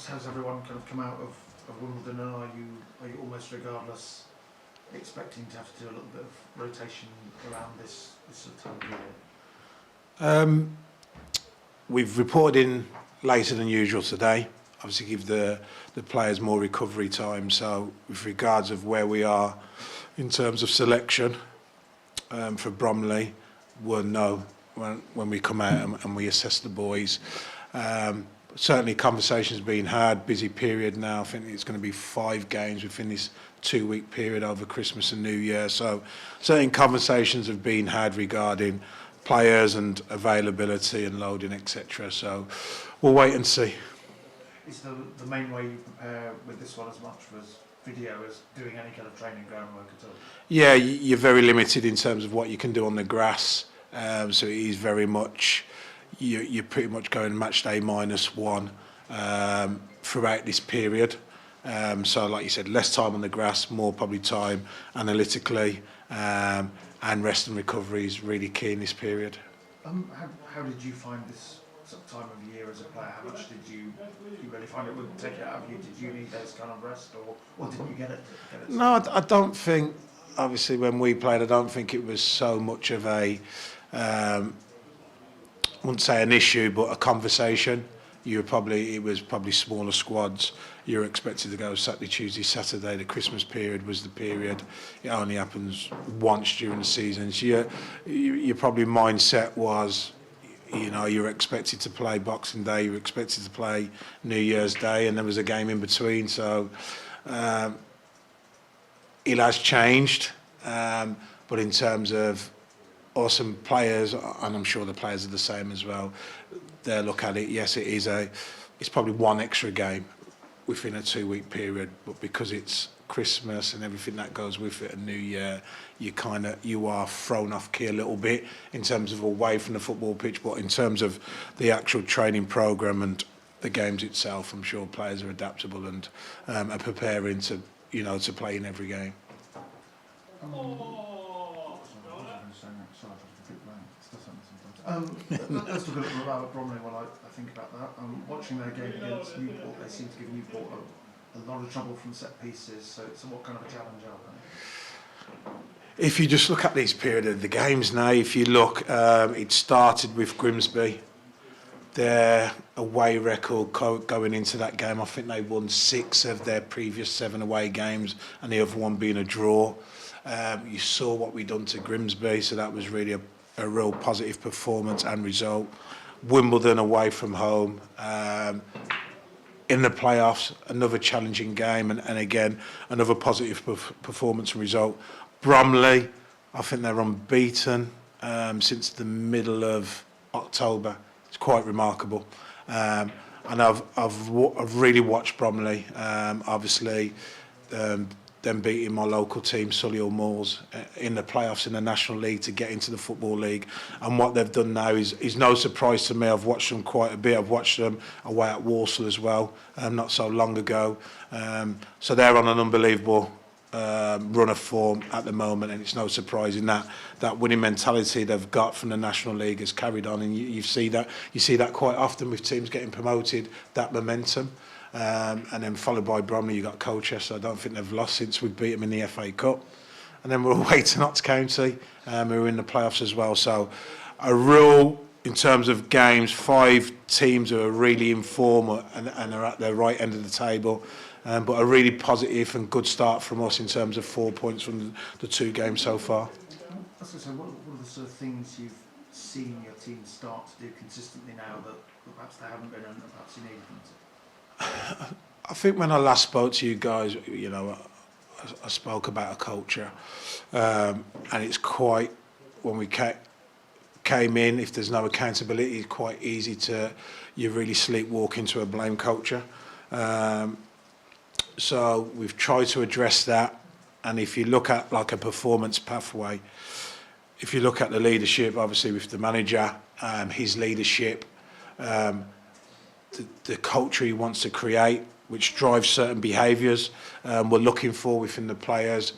has everyone kind of come out of Wimbledon, and are you almost regardless expecting to have to do a little bit of rotation around this sort of time of year? We've reported in later than usual today. Obviously, give the players more recovery time. So, with regards of where we are in terms of selection for Bromley, we'll know when we come out and we assess the boys. Certainly, conversations being had. Busy period now. I think it's going to be 5 games within this 2-week period over Christmas and New Year. So, certain conversations have been had regarding players and availability and loading, etc. So, we'll wait and see. Is the main way you prepare with this one as much as video as doing any kind of training groundwork at all? Yeah, you're very limited in terms of what you can do on the grass. So it is very much, you're pretty much going match day -1 throughout this period. So like you said, less time on the grass, more probably time analytically, and rest and recovery is really key in this period. How did you find this sort of time of year as a player? How much did you really find it would take it out of you? Did you need those kind of rest, or didn't you get it? No, I don't think. Obviously, when we played, I don't think it was so much of a, I wouldn't say an issue, but a conversation. It was probably smaller squads. You were expected to go Saturday, Tuesday, Saturday. The Christmas period was the period. It only happens once during the season. So your probably mindset was, you're expected to play Boxing Day, you're expected to play New Year's Day, and there was a game in between. So it has changed, but in terms of awesome players, and I'm sure the players are the same as well, they look at it, yes, it's probably 1 extra game within a 2-week period, but because it's Christmas and everything that goes with it, and New Year, you are thrown off key a little bit in terms of away from the football pitch, but in terms of the actual training programme and the games itself, I'm sure players are adaptable and are preparing to play in every game. Let's talk a little bit about Bromley while I think about that. Watching their game against Newport, they seem to give Newport a lot of trouble from set pieces. So what kind of a challenge are they? If you just look at this period of the games now, if you look, it started with Grimsby. Their away record going into that game, I think they won 6 of their previous 7 away games, and the other one being a draw. You saw what we'd done to Grimsby, so that was really a real positive performance and result. Wimbledon away from home. In the playoffs, another challenging game, and again, another positive performance and result. Bromley, I think they're unbeaten since the middle of October. It's quite remarkable. And I've really watched Bromley. Obviously, them beating my local team, Solihull Moors, in the playoffs in the National League to get into the Football League. And what they've done now is no surprise to me. I've watched them quite a bit. I've watched them away at Walsall as well, not so long ago. So they're on an unbelievable run of form at the moment, and it's no surprise in that winning mentality they've got from the National League has carried on, and you see that quite often with teams getting promoted, that momentum. And then followed by Bromley, you've got Colchester. I don't think they've lost since we beat them in the FA Cup. And then we're away to Notts County, who are in the playoffs as well. So in terms of games, 5 teams who are really in form and are at the right end of the table. But a really positive and good start from us in terms of 4 points from the 2 games so far. So what are the sort of things you've seen your team start to do consistently now that perhaps they haven't been and perhaps you need them to? I think when I last spoke to you guys, I spoke about a culture, and it's quite, when we came in, if there's no accountability, it's quite easy you really sleepwalk into a blame culture. So we've tried to address that, and if you look at like a performance pathway, if you look at the leadership, obviously with the manager, his leadership, the culture he wants to create, which drives certain behaviours we're looking for within the players.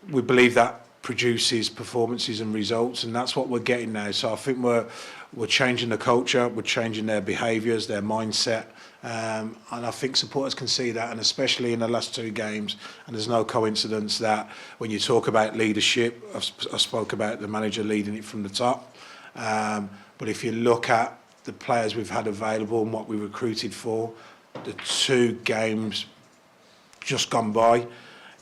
We believe that produces performances and results, and that's what we're getting now. So I think we're changing the culture, we're changing their behaviours, their mindset, and I think supporters can see that, and especially in the last 2 games. And there's no coincidence that when you talk about leadership, I spoke about the manager leading it from the top. But if you look at the players we've had available and what we recruited for, the 2 games just gone by,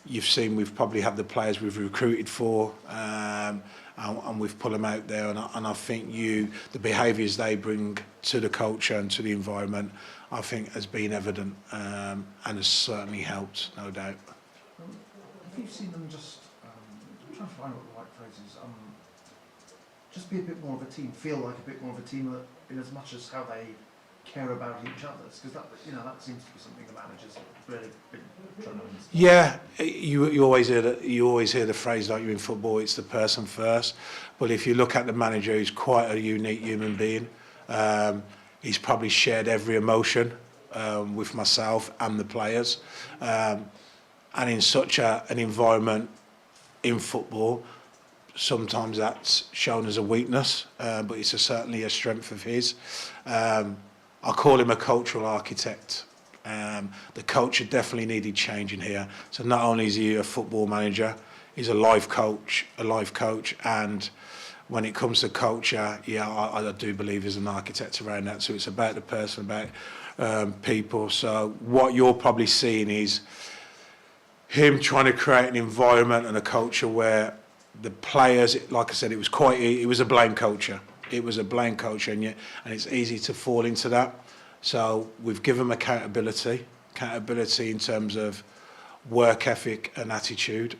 you've seen we've probably had the players we've recruited for, and we've put them out there. And I think the behaviours they bring to the culture and to the environment, I think has been evident, and has certainly helped, no doubt. Have you seen them just, I'm trying to find what the right phrase is, just be a bit more of a team, feel like a bit more of a team in as much as how they care about each other's, because that seems to be something the managers really been trying to understand. Yeah, you always hear the phrase, don't you, in football, it's the person first. But if you look at the manager, he's quite a unique human being. He's probably shared every emotion with myself and the players, and in such an environment in football, sometimes that's shown as a weakness, but it's certainly a strength of his. I call him a cultural architect. The culture definitely needed changing here. So not only is he a football manager, he's a life coach, and when it comes to culture, I do believe he's an architect around that. So it's about the person, about people. So what you're probably seeing is him trying to create an environment and a culture where the players, like I said, it was a blame culture. It was a blame culture, and it's easy to fall into that. So we've given them accountability in terms of work ethic and attitude,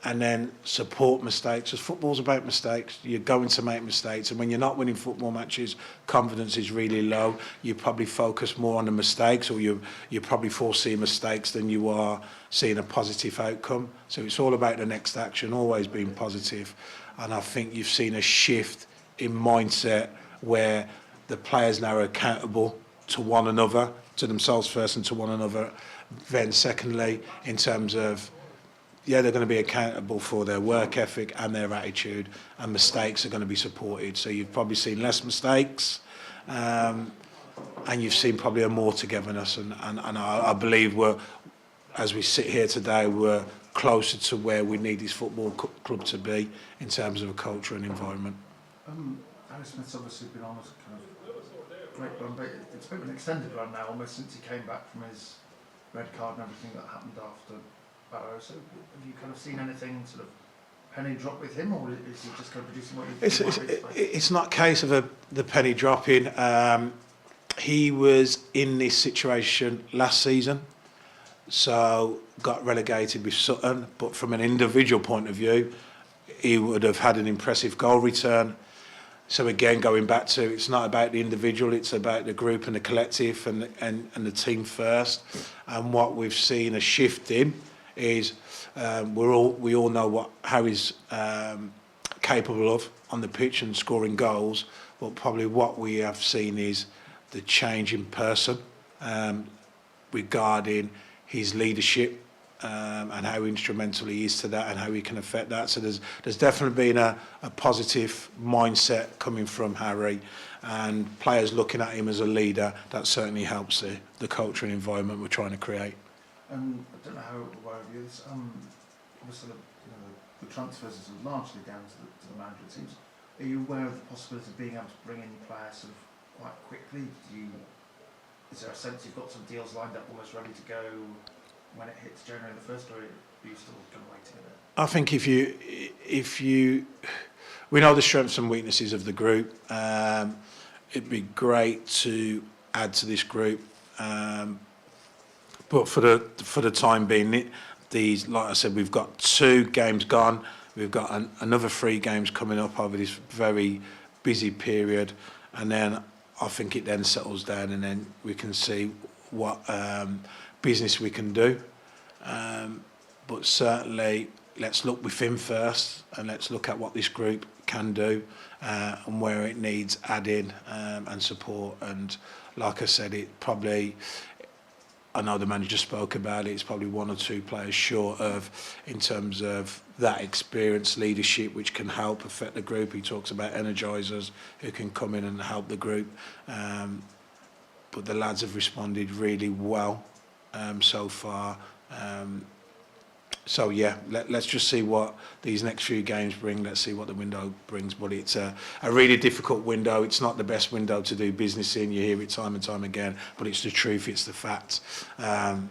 and then support mistakes, because football's about mistakes. You're going to make mistakes, and when you're not winning football matches, confidence is really low. You probably focus more on the mistakes, or you probably foresee mistakes than you are seeing a positive outcome. So it's all about the next action, always being positive. And I think you've seen a shift in mindset where the players now are accountable to one another, to themselves first and to one another. Then secondly, in terms of, they're going to be accountable for their work ethic and their attitude, and mistakes are going to be supported. So you've probably seen less mistakes, and you've seen probably a more togetherness. And I believe as we sit here today, we're closer to where we need this football club to be in terms of a culture and environment. Harry Smith's obviously been on a kind of great run, but it's been an extended run now, almost since he came back from his red card and everything that happened after Barrow. So have you kind of seen anything sort of penny drop with him, or is he just kind of producing what it's not a case of the penny dropping. He was in this situation last season, so got relegated with Sutton, but from an individual point of view, he would have had an impressive goal return. So again, going back to, it's not about the individual, it's about the group and the collective and the team first. And what we've seen a shift in is we all know how he's capable of on the pitch and scoring goals, but probably what we have seen is the change in person regarding his leadership, and how instrumental he is to that and how he can affect that. So there's definitely been a positive mindset coming from Harry, and players looking at him as a leader. That certainly helps the culture and environment we're trying to create. I don't know how aware of you this. Obviously, the transfers is largely down to the manager, it seems. Are you aware of the possibility of being able to bring in players sort of quite quickly? Is there a sense you've got some deals lined up almost ready to go when it hits January the 1st, or are you still kind of waiting a bit? I think we know the strengths and weaknesses of the group. It'd be great to add to this group, but for the time being, like I said, we've got 2 games gone. We've got another 3 games coming up over this very busy period, and then I think it then settles down, and then we can see what business we can do. But certainly, let's look within first, and let's look at what this group can do, and where it needs adding and support. And like I said, I know the manager spoke about it. It's probably one or two players short of in terms of that experience, leadership, which can help affect the group. He talks about energisers who can come in and help the group. But the lads have responded really well so far. So yeah, let's just see what these next few games bring. Let's see what the window brings. But it's a really difficult window. It's not the best window to do business in. You hear it time and time again, but it's the truth. It's the fact. And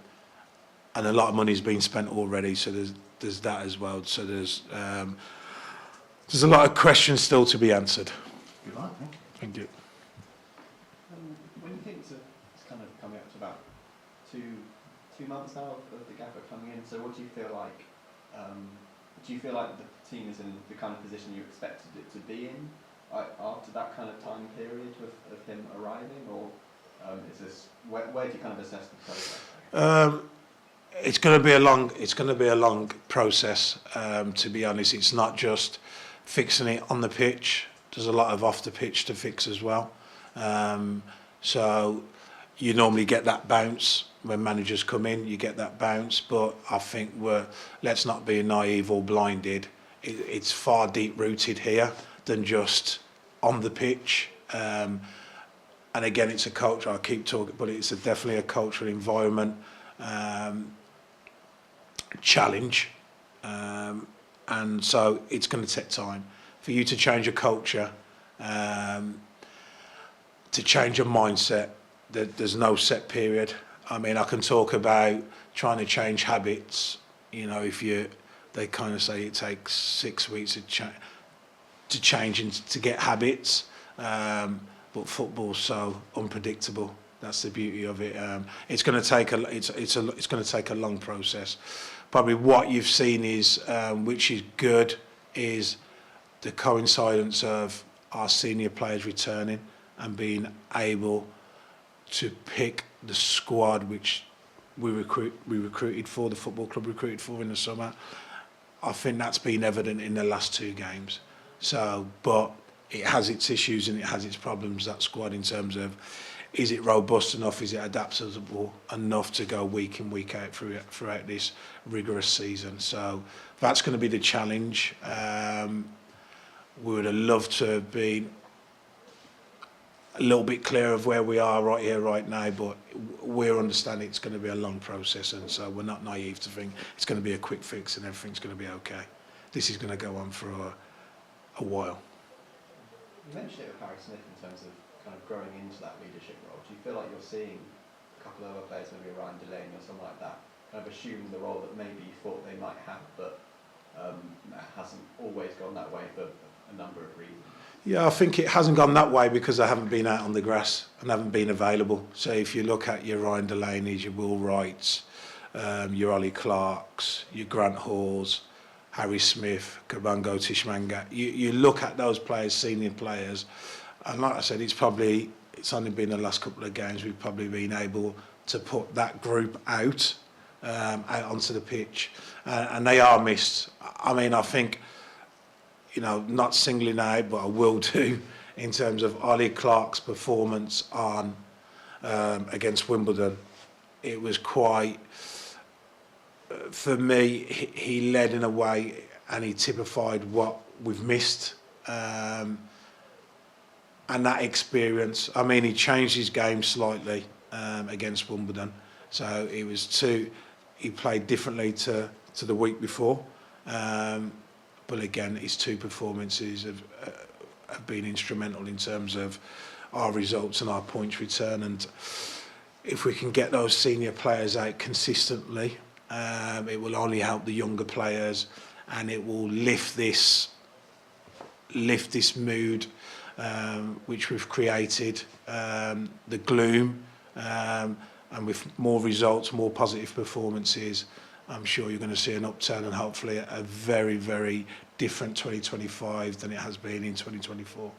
a lot of money's been spent already. So there's that as well. So there's a lot of questions still to be answered. Good luck, thank you. Thank you. When you think it's kind of coming up to about two months now of the gaffer coming in, so what do you feel like? Do you feel like the team is in the kind of position you expected it to be in after that kind of time period of him arriving, or is this where do you kind of assess the process? It's going to be a long process. To be honest, it's not just fixing it on the pitch. There's a lot of off the pitch to fix as well. So you normally get that bounce when managers come in. You get that bounce, but I think let's not be naive or blinded. It's far deep rooted here than just on the pitch. And again, it's a culture. I keep talking, but it's definitely a cultural environment challenge, and so it's going to take time for you to change a culture, to change a mindset. There's no set period. I mean, I can talk about trying to change habits. You know, they kind of say it takes 6 weeks to change and to get habits, but football's so unpredictable. That's the beauty of it. It's going to take it's going to take a long process. Probably what you've seen is, which is good, is the coincidence of our senior players returning and being able to pick the squad which we recruited for, the football club recruited for in the summer. I think that's been evident in the last 2 games. So, but it has its issues and it has its problems, that squad, in terms of, is it robust enough? Is it adaptable enough to go week in, week out throughout this rigorous season? So that's going to be the challenge. We would have loved to have been a little bit clear of where we are right here, right now, but we're understanding it's going to be a long process, and so we're not naive to think it's going to be a quick fix and everything's going to be okay. This is going to go on for a while. You mentioned it with Harry Smith in terms of kind of growing into that leadership role. Do you feel like you're seeing a couple of other players, maybe Ryan Delaney or something like that, kind of assuming the role that maybe you thought they might have, but hasn't always gone that way for a number of reasons? Yeah, I think it hasn't gone that way because I haven't been out on the grass and haven't been available. So if you look at your Ryan Delaney's, your Will Wrights, your Ollie Clarks, your Grant Halls, Harry Smith, Kabango Tishmanga, you look at those players, senior players, and like I said, it's only been the last couple of games we've probably been able to put that group out onto the pitch, and they are missed. I mean, I think, you know, not singling out, but I will do, in terms of Ollie Clark's performance on against Wimbledon. It was quite, for me, he led in a way and he typified what we've missed. And that experience, I mean, he changed his game slightly against Wimbledon. So it was he played differently to the week before. But again, his 2 performances have been instrumental in terms of our results and our points return. And if we can get those senior players out consistently, it will only help the younger players, and it will lift this mood which we've created, the gloom, and with more results, more positive performances, I'm sure you're going to see an upturn and hopefully a very, very different 2025 than it has been in 2024.